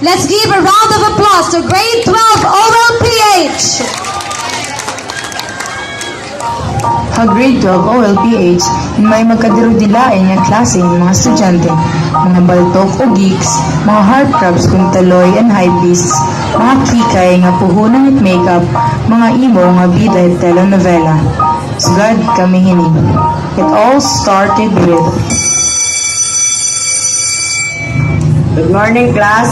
Let's give a round of applause to grade 12 OLPH. Ha grade 12 OLPH, may magkadirudilain nga klase ng mga estudyante, mga baltok o geeks, mga heartthrobs kung taloy and hypebeasts, mga kikay nga puhunan at makeup, mga emo nga bida at telenovela. Sugad kami hining. It all started with... Good morning, class.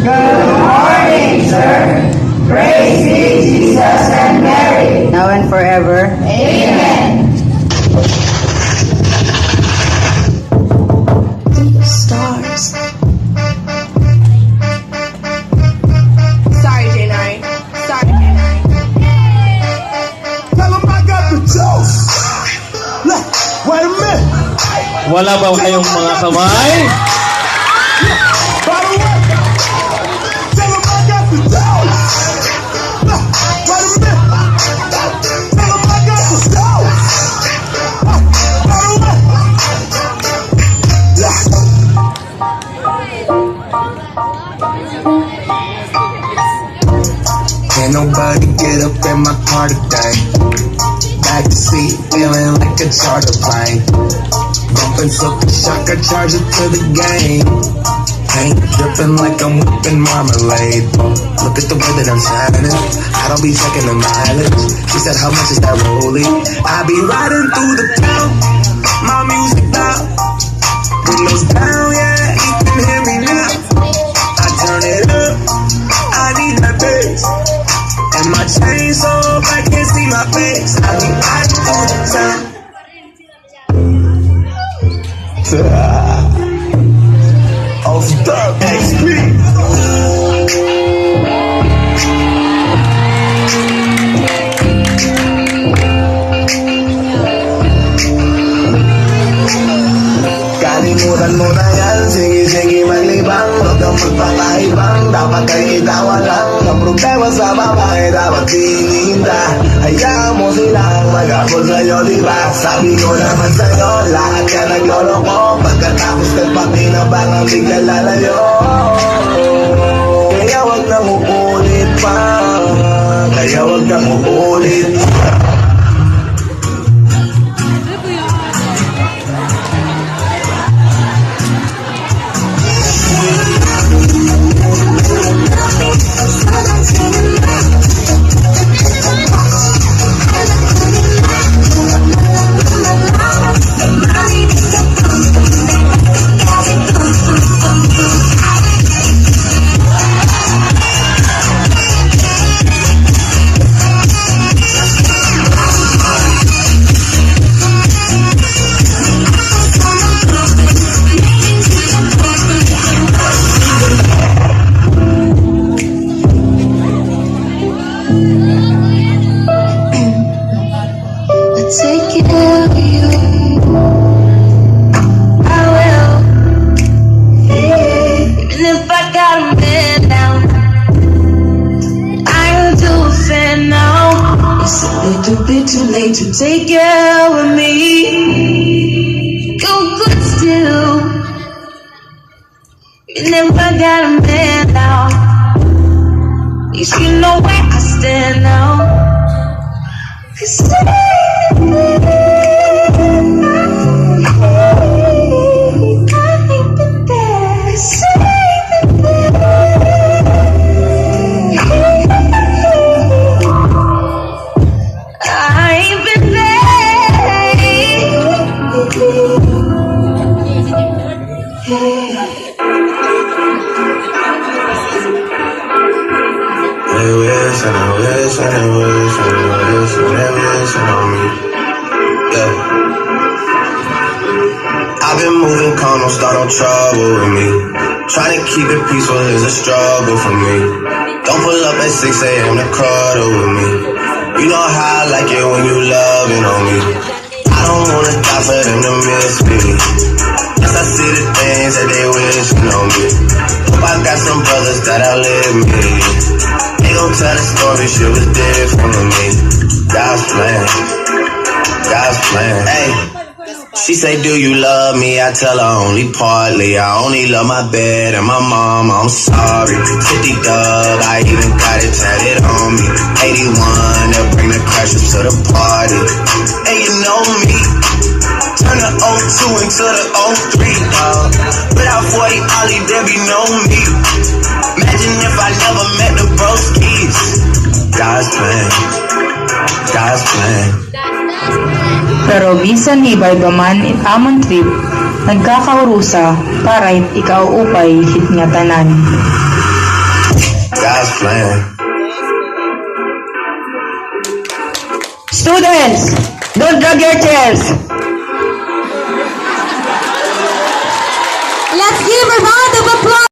Good morning, sir. Praise be Jesus and Mary. Now and forever. Amen. Stars. Sorry, J9. Sorry, J9. Tell him I got the toast. Look, wait a minute. Wala ba kayong mga kamay? By the way, tell him I got the toast. Look, wait a minute. Tell him I got the toast. By the way. Can't nobody get up in my car today. Back to seat, feeling like a charter plane. Bumping something shocker, charge it to the game. Paint dripping like I'm whipping marmalade. Look at the way that I'm shining. I don't be checking the mileage. She said, how much is that rollie? I be riding through the town, my music loud. Windows down, yeah, you can hear me now. I turn it up, I need that bass. And my chain's off, I can't see my face. I be riding through the town. Oh, stop, XP. Kalimutan mo na yan, sige maglibang. Huwag kang magpakaibang, dapat kay itawa lang. Ang problema sa babae, dapat tininda. Hayaan mo silang mag-apol sa'yo, diba? Sabi ko naman sa'yo, lahat ka nagloloko. Pagkatapos nagpakinabang ang bigla lalayo. Kaya wag nang uulit pa, kaya wag nang uulit pa. Take care of you. I will. Even if I got a man down, I will do a fair now. It's a little bit too late to take care of me. Go good still. Even if I got a man now, at least you know where I stand now. 'Cause I've been moving calm, don't start no trouble with me. Trying to keep it peaceful is a struggle for me. Don't pull up at 6 a.m. to cuddle with me. You know how I like it when you loving on me. I don't wanna stop for them to miss me. Yes, I see the things that they wishing on me. Hope I got some brothers that outlive me. They gon' tell the story, shit was different with me. God's plan, God's plan. Hey. She say, do you love me? I tell her only partly. I only love my bed and my mom. I'm sorry. 50 dub, I even got it tatted on me. 81, they'll bring the crashers to the party. And you know me, turn the 02 into the 03, dog. Without 40 Ollie, there be no me. Imagine if I never met the broskies. God's plan, God's plan. Pero bisan hibay ba man it amon trip, nagkakaurusa para ikaw upay hit nga tanan. God's plan. Students, don't drag your chairs.